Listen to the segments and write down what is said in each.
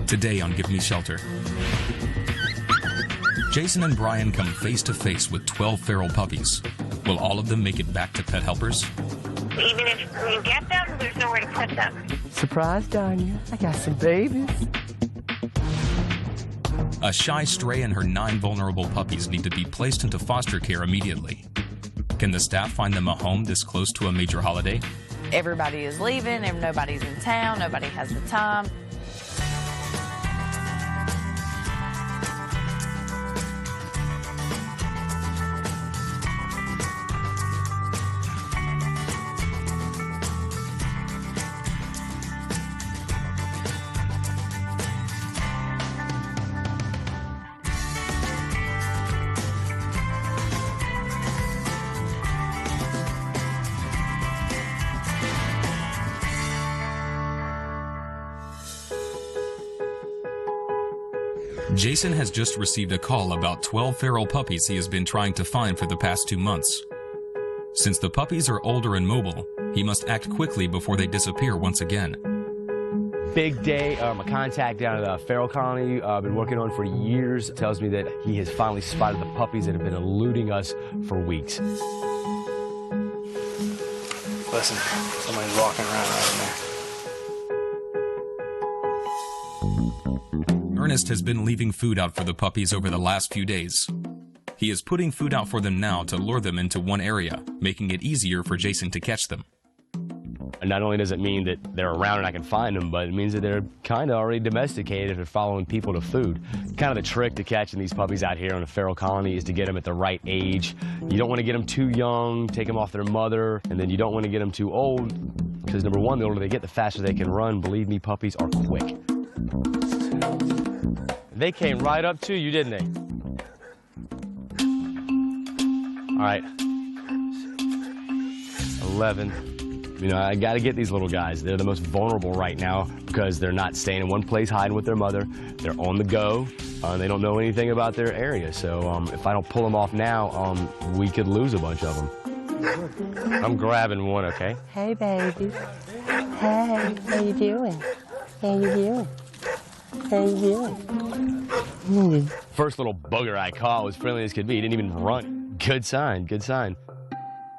Today on Give Me Shelter, Jason and Brian come face to face with 12 feral puppies. Will all of them make it back to pet helpers? Even if we get them, there's nowhere to put them. Surprise, Danya. I got some babies. A shy stray and her 9 vulnerable puppies need to be placed into foster care immediately. Can the staff find them a home this close to a major holiday? Everybody is leaving, and nobody's in town, nobody has the time. Jason has just received a call about 12 feral puppies he has been trying to find for the past 2 months. Since the puppies are older and mobile, he must act quickly before they disappear once again. Big day, a contact down at the feral colony I've been working on for years tells me that he has finally spotted the puppies that have been eluding us for weeks. Listen, somebody's walking around out in there. Ernest has been leaving food out for the puppies over the last few days. He is putting food out for them now to lure them into one area, making it easier for Jason to catch them. And not only does it mean that they're around and I can find them, but it means that they're kind of already domesticated if they're following people to food. Kind of the trick to catching these puppies out here on a feral colony is to get them at the right age. You don't want to get them too young, take them off their mother, and then you don't want to get them too old, because number one, the older they get, the faster they can run. Believe me, puppies are quick. They came right up to you, didn't they? All right. 11. You know, I got to get these little guys. They're the most vulnerable right now because they're not staying in one place hiding with their mother. They're on the go. They don't know anything about their area. So if I don't pull them off now, we could lose a bunch of them. I'm grabbing one, okay? Hey, baby. Hey, how you doing? How you doing? How you doing? First little booger I caught was friendly as could be. He didn't even run. Good sign, good sign.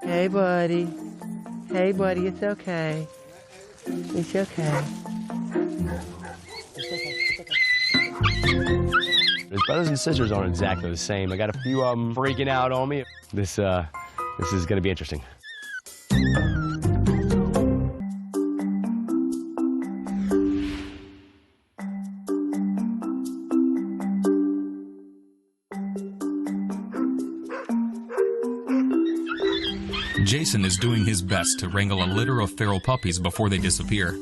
Hey, buddy. Hey, buddy, it's okay. It's okay. His brothers and sisters aren't exactly the same. I got a few of them freaking out on me. This is going to be interesting. Jason is doing his best to wrangle a litter of feral puppies before they disappear.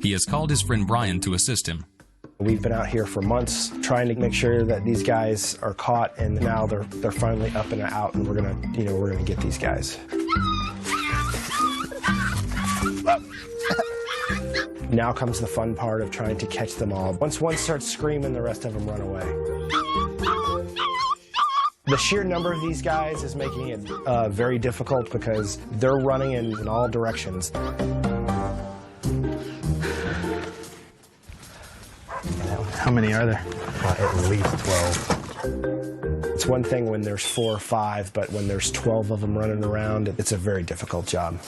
He has called his friend Brian to assist him. We've been out here for months trying to make sure that these guys are caught, and now they're finally up and out, and we're gonna get these guys. Now comes the fun part of trying to catch them all. Once one starts screaming, the rest of them run away. The sheer number of these guys is making it very difficult because they're running in all directions. How many are there? At least 12. It's one thing when there's 4 or 5, but when there's 12 of them running around, it's a very difficult job.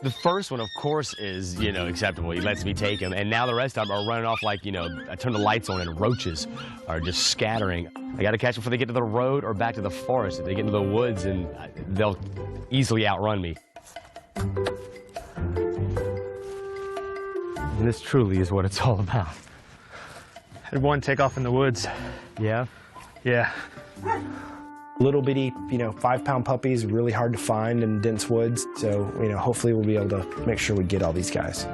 The first one, of course, is, acceptable. He lets me take him. And now the rest of them are running off like, I turn the lights on and roaches are just scattering. I got to catch them before they get to the road or back to the forest. If they get into the woods, and they'll easily outrun me. And this truly is what it's all about. Had one take off in the woods. Yeah? Yeah. Little bitty, 5-pound puppies, really hard to find in dense woods. So, hopefully we'll be able to make sure we get all these guys.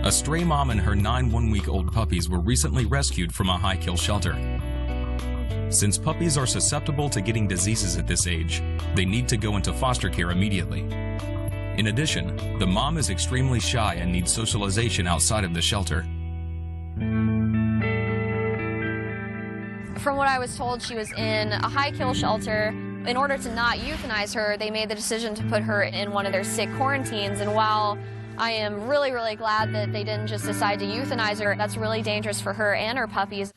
A stray mom and her 9 one-week-old puppies were recently rescued from a high-kill shelter. Since puppies are susceptible to getting diseases at this age, they need to go into foster care immediately. In addition, the mom is extremely shy and needs socialization outside of the shelter. From what I was told, she was in a high-kill shelter. In order to not euthanize her, they made the decision to put her in one of their sick quarantines. And while I am really, really glad that they didn't just decide to euthanize her, that's really dangerous for her and her puppies.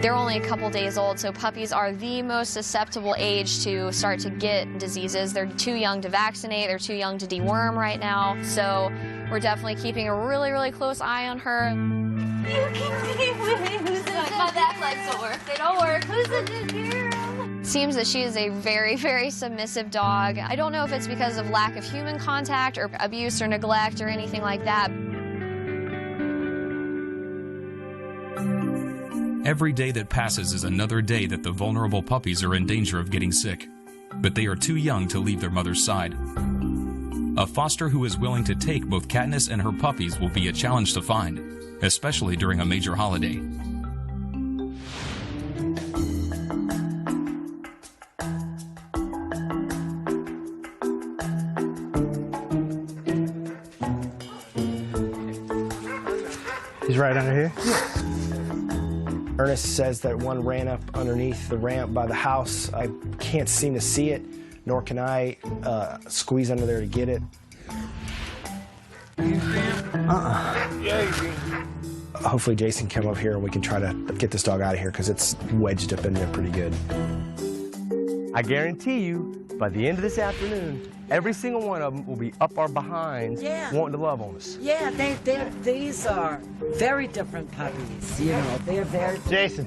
They're only a couple days old, so puppies are the most susceptible age to start to get diseases. They're too young to vaccinate, they're too young to deworm right now, so we're definitely keeping a really, really close eye on her. You can be with my back legs don't work. They don't work. Who's the good girl? Seems that she is a very, very submissive dog. I don't know if it's because of lack of human contact or abuse or neglect or anything like that. Every day that passes is another day that the vulnerable puppies are in danger of getting sick, but they are too young to leave their mother's side. A foster who is willing to take both Katniss and her puppies will be a challenge to find, especially during a major holiday. He's right under here? Ernest says that one ran up underneath the ramp by the house. I can't seem to see it, nor can I squeeze under there to get it. Hopefully Jason can come up here and we can try to get this dog out of here because it's wedged up in there pretty good. I guarantee you, by the end of this afternoon, every single one of them will be up our behinds wanting to love on us. Yeah, these are very different puppies, you know. They're very... Jason,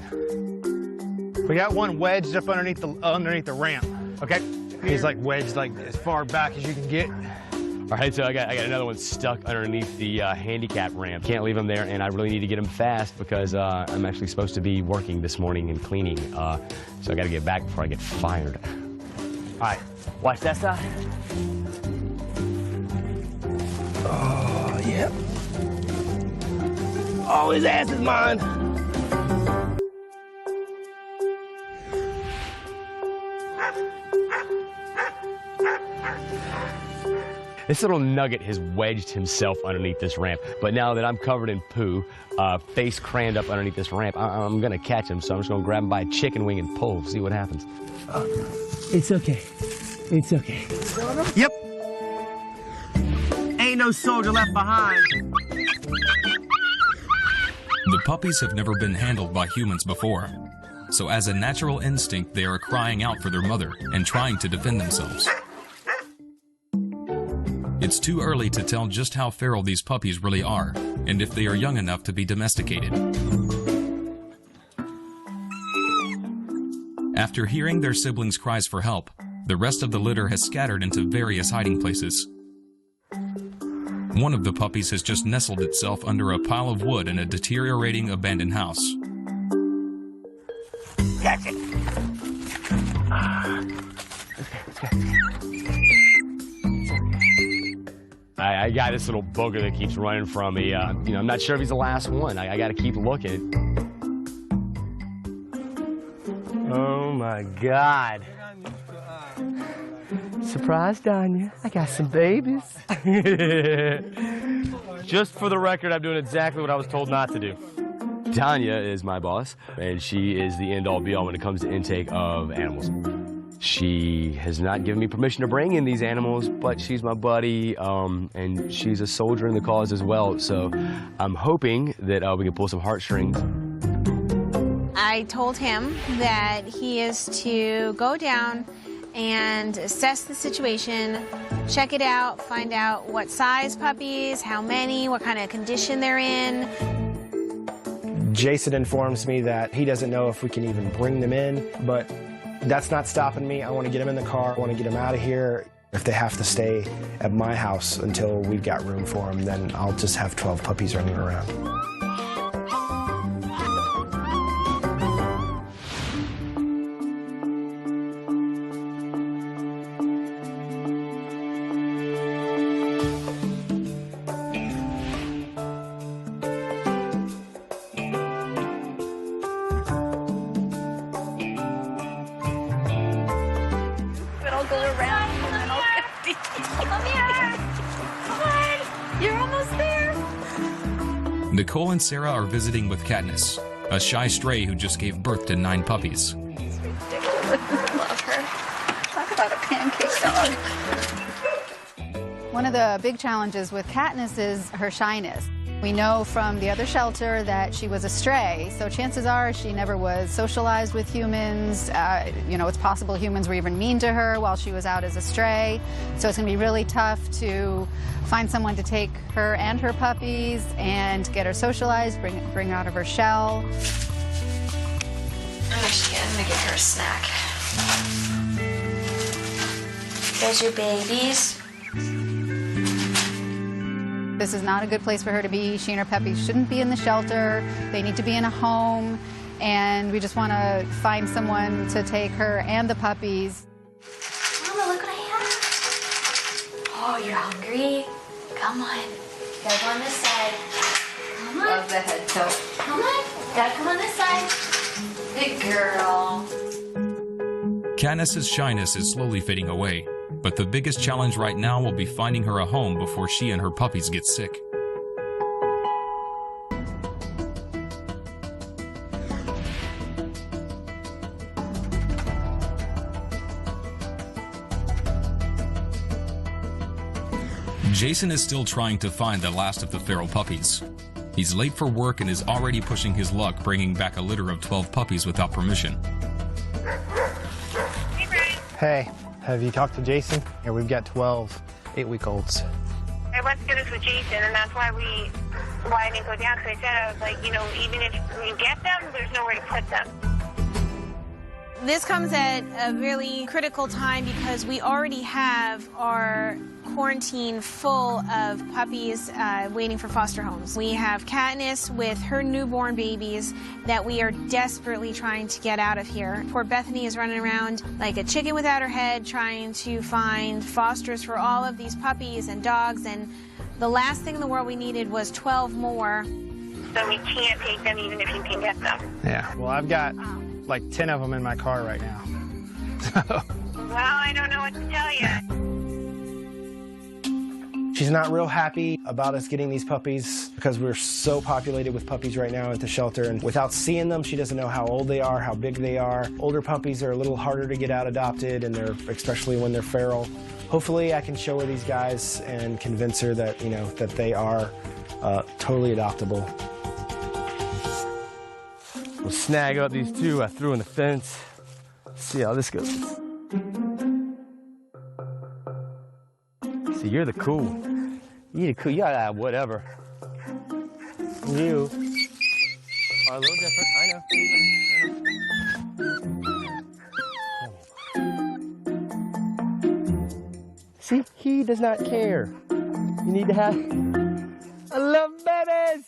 we got one wedged up underneath the ramp. Okay. He's like wedged like as far back as you can get. All right, so I got another one stuck underneath the handicap ramp. Can't leave him there, and I really need to get him fast because I'm actually supposed to be working this morning and cleaning. So I got to get back before I get fired. All right, watch that side. Oh, yep. Oh, his ass is mine. This little nugget has wedged himself underneath this ramp, but now that I'm covered in poo, face crammed up underneath this ramp, I'm gonna catch him, so I'm just gonna grab him by a chicken wing and pull, see what happens. It's okay. It's okay. Yep. Ain't no soldier left behind. The puppies have never been handled by humans before, so as a natural instinct, they are crying out for their mother and trying to defend themselves. It's too early to tell just how feral these puppies really are, and if they are young enough to be domesticated. After hearing their siblings' cries for help, the rest of the litter has scattered into various hiding places. One of the puppies has just nestled itself under a pile of wood in a deteriorating abandoned house. Catch it. I got this little booger that keeps running from me. I'm not sure if he's the last one. I got to keep looking. Oh my God! Surprise, Danya! I got some babies. Just for the record, I'm doing exactly what I was told not to do. Danya is my boss, and she is the end-all be-all when it comes to intake of animals. She has not given me permission to bring in these animals, but she's my buddy, and she's a soldier in the cause as well, so I'm hoping that we can pull some heartstrings. I told him that he is to go down and assess the situation, check it out, find out what size puppies, how many, what kind of condition they're in. Jason informs me that he doesn't know if we can even bring them in, but that's not stopping me. I want to get them in the car. I want to get them out of here. If they have to stay at my house until we've got room for them, then I'll just have 12 puppies running around. Nicole and Sarah are visiting with Katniss, a shy stray who just gave birth to 9 puppies. Love her. Talk about a pancake dog. One of the big challenges with Katniss is her shyness. We know from the other shelter that she was a stray, so chances are she never was socialized with humans. You know, it's possible humans were even mean to her while she was out as a stray. So it's going to be really tough to find someone to take her and her puppies and get her socialized, bring her out of her shell. I'm gonna get her a snack. There's your babies. This is not a good place for her to be. She and her puppies shouldn't be in the shelter. They need to be in a home, and we just want to find someone to take her and the puppies. Mama, look what I have. Oh, you're hungry? Come on. You gotta go on this side. Come on. Love the head tilt. Come on. Gotta come on this side. Good girl. Katniss's shyness is slowly fading away, but the biggest challenge right now will be finding her a home before she and her puppies get sick. Jason is still trying to find the last of the feral puppies. He's late for work and is already pushing his luck, bringing back a litter of 12 puppies without permission. Hey, have you talked to Jason? Yeah, we've got 12 8-week-olds. I went through this with Jason, and that's why I didn't go down, because I said, I was like, you know, even if we get them, there's nowhere to put them. This comes at a really critical time because we already have our quarantine full of puppies waiting for foster homes. We have Katniss with her newborn babies that we are desperately trying to get out of here. Poor Bethany is running around like a chicken without her head trying to find fosters for all of these puppies and dogs, and the last thing in the world we needed was 12 more. So we can't take them even if you can get them. Yeah, well, I've got like 10 of them in my car right now. Well, I don't know what to tell you. She's not real happy about us getting these puppies because we're so populated with puppies right now at the shelter, and without seeing them, she doesn't know how old they are, how big they are. Older puppies are a little harder to get out adopted, and especially when they're feral. Hopefully I can show her these guys and convince her that, you know, that they are totally adoptable. We'll snag up these 2 I threw in the fence. See how this goes. See, you're the cool. You're the cool. You gotta whatever. You are a little different, I know. See, he does not care. You need to have. I love babies!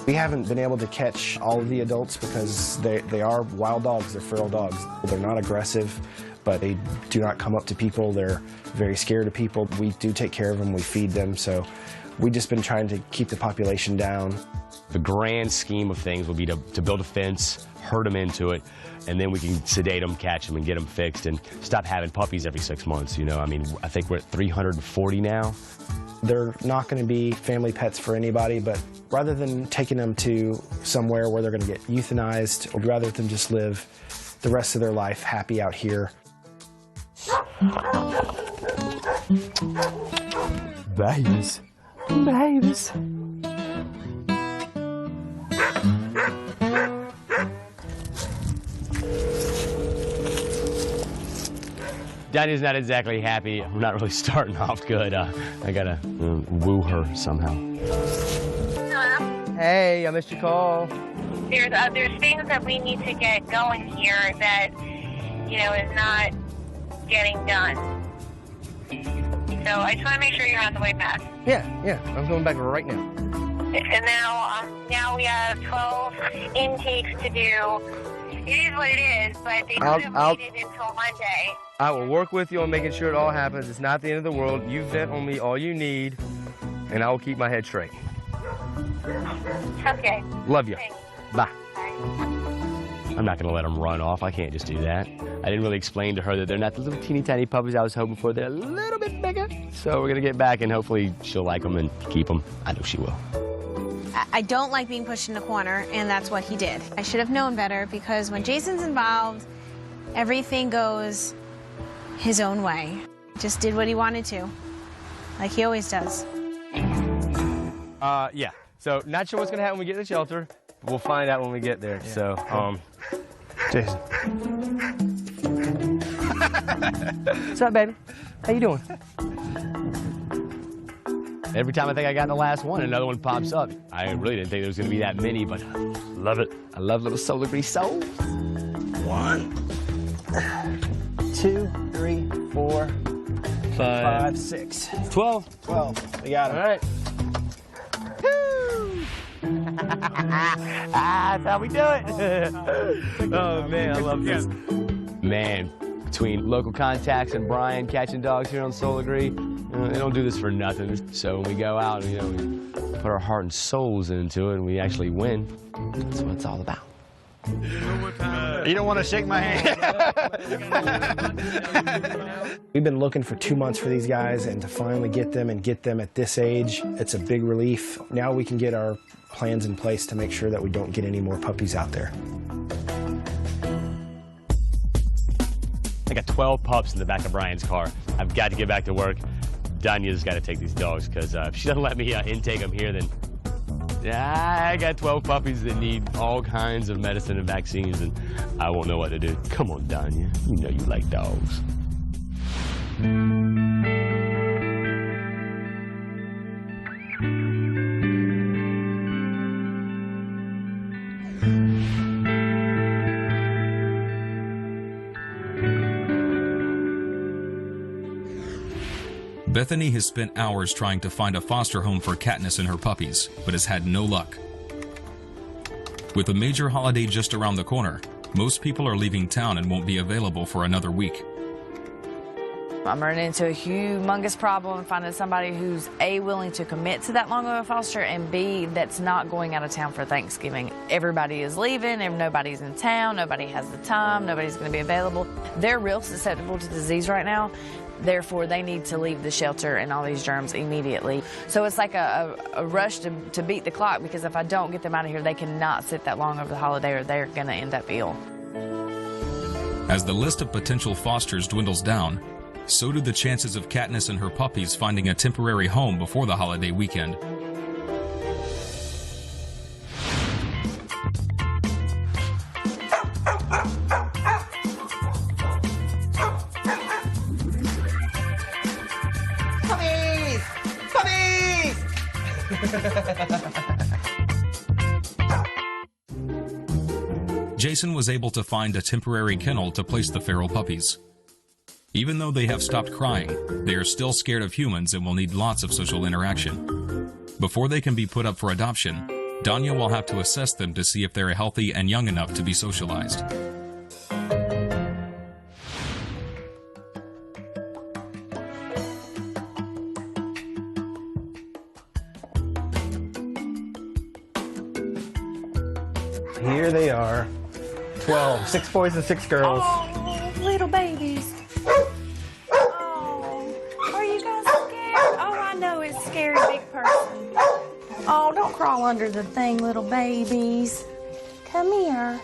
We haven't been able to catch all of the adults because they are wild dogs, they're feral dogs. They're not aggressive, but they do not come up to people. They're very scared of people. We do take care of them, we feed them, so we've just been trying to keep the population down. The grand scheme of things will be to build a fence, herd them into it, and then we can sedate them, catch them, and get them fixed, and stop having puppies every 6 months, you know. I mean, I think we're at 340 now. They're not going to be family pets for anybody, but rather than taking them to somewhere where they're going to get euthanized, we'd rather them just live the rest of their life happy out here. Babies. Babies. Daddy's not exactly happy. I'm not really starting off good. I gotta woo her somehow. Hello? Hey, I missed your call. There's things that we need to get going here that, you know, is not getting done. So I just want to make sure you're on the way back. Yeah, I'm going back right now. And now we have 12 intakes to do. It is what it is, but they could have waited until Monday. I will work with you on making sure it all happens. It's not the end of the world. You vent on me all you need, and I will keep my head straight. Okay. Love you. Thanks. Bye. Bye. I'm not going to let them run off. I can't just do that. I didn't really explain to her that they're not the little teeny tiny puppies I was hoping for. They're a little bit bigger. So we're going to get back and hopefully she'll like them and keep them. I know she will. I don't like being pushed in a corner, and that's what he did. I should have known better, because when Jason's involved, everything goes his own way. Just did what he wanted to, like he always does. Yeah. So not sure what's going to happen when we get to the shelter. We'll find out when we get there. Yeah. So, Jason. What's up, baby? How you doing? Every time I think I got the last one, another one pops up. I really didn't think there was going to be that many, but I love it. I love little Soligree souls. 1, 2, 3, 4, 5, 6. 12. 12. We got him. All right. That's how we do it. Oh, man, I love this. Man, between local contacts and Brian catching dogs here on Soligree, they don't do this for nothing. So when we go out, we put our heart and souls into it, and we actually win. That's what it's all about. You don't want to shake my hand. We've been looking for 2 months for these guys, and to finally get them at this age, it's a big relief. Now we can get our plans in place to make sure that we don't get any more puppies out there. I got 12 pups in the back of Brian's car. I've got to get back to work. Danya's got to take these dogs, because if she doesn't let me intake them here, then I got 12 puppies that need all kinds of medicine and vaccines, and I won't know what to do. Come on, Danya. You know you like dogs. Bethany has spent hours trying to find a foster home for Katniss and her puppies, but has had no luck. With a major holiday just around the corner, most people are leaving town and won't be available for another week. I'm running into a humongous problem finding somebody who's A, willing to commit to that long of a foster, and B, that's not going out of town for Thanksgiving. Everybody is leaving, and nobody's in town, nobody has the time, nobody's going to be available. They're real susceptible to disease right now. Therefore, they need to leave the shelter and all these germs immediately. So it's like a rush to beat the clock, because if I don't get them out of here, they cannot sit that long over the holiday, or they're going to end up ill. As the list of potential fosters dwindles down, so do the chances of Katniss and her puppies finding a temporary home before the holiday weekend. Puppies! Puppies! Jason was able to find a temporary kennel to place the feral puppies. Even though they have stopped crying, they are still scared of humans and will need lots of social interaction. Before they can be put up for adoption, Danya will have to assess them to see if they're healthy and young enough to be socialized. Here they are. 12. 6 boys and 6 girls. Oh, little babies. Oh, are you guys scared? Oh, I know it's scary, big person. Oh, don't crawl under the thing, little babies. Come here.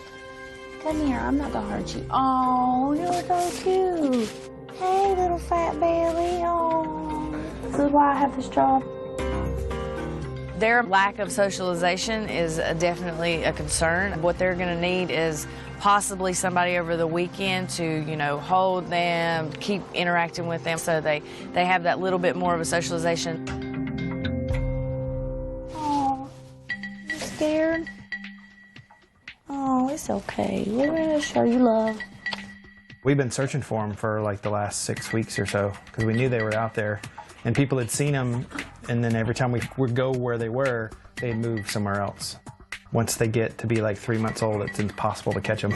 Come here, I'm not gonna hurt you. Oh, you're so cute. Hey, little fat belly. Oh, this is why I have this job. Their lack of socialization is definitely a concern. What they're going to need is possibly somebody over the weekend to, hold them, keep interacting with them, so they have that little bit more of a socialization. Oh, you scared? Oh, it's okay. We're going to show you love. We've been searching for them for like the last 6 weeks or so, because we knew they were out there. And people had seen them, and then every time we would go where they were, they'd move somewhere else. Once they get to be like 3 months old, it's impossible to catch them.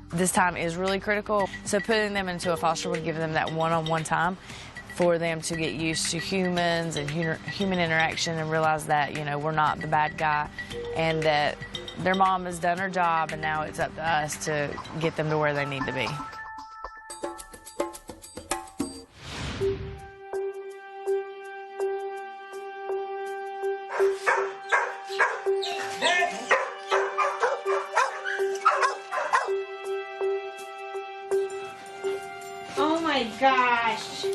This time is really critical, so putting them into a foster would give them that one-on-one time for them to get used to humans and human interaction and realize that, we're not the bad guy, and that Their mom has done her job, and now it's up to us to get them to where they need to be. Oh my gosh.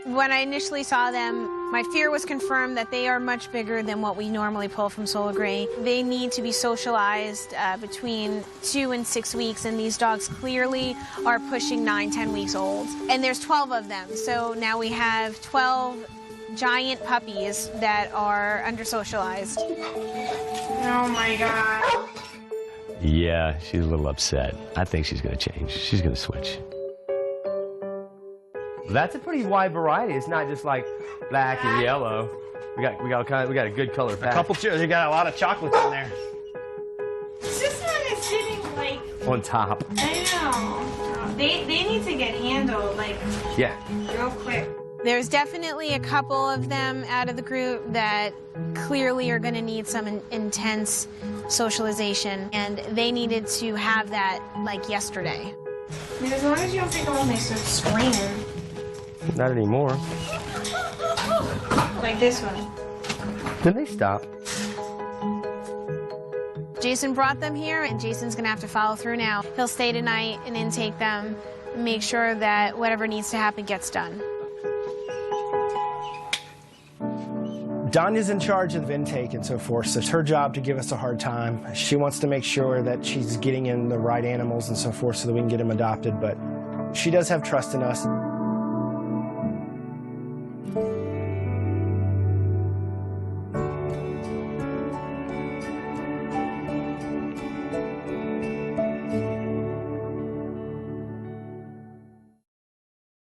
When I initially saw them, my fear was confirmed that they are much bigger than what we normally pull from Solar Gray. They need to be socialized between 2 and 6 weeks, and these dogs clearly are pushing 9, 10 weeks old. And there's 12 of them, so now we have 12 giant puppies that are under-socialized. Oh my God. Yeah, she's a little upset. I think she's going to change. She's going to switch. That's a pretty wide variety. It's not just like black and yellow. We got a good color pack. A couple, you got a lot of chocolates in there. This one is sitting like On top. I know. They need to get handled like Yeah. real quick. There's definitely a couple of them out of the group that clearly are going to need some intense socialization, and they needed to have that like yesterday. I mean, as long as you don't take them home, they start screaming. Not anymore. Like this one. Then they stop. Jason brought them here, and Jason's gonna have to follow through now. He'll stay tonight and intake them, and make sure that whatever needs to happen gets done. Danya's in charge of intake and so forth, so it's her job to give us a hard time. She wants to make sure that she's getting in the right animals and so forth so that we can get them adopted, but she does have trust in us.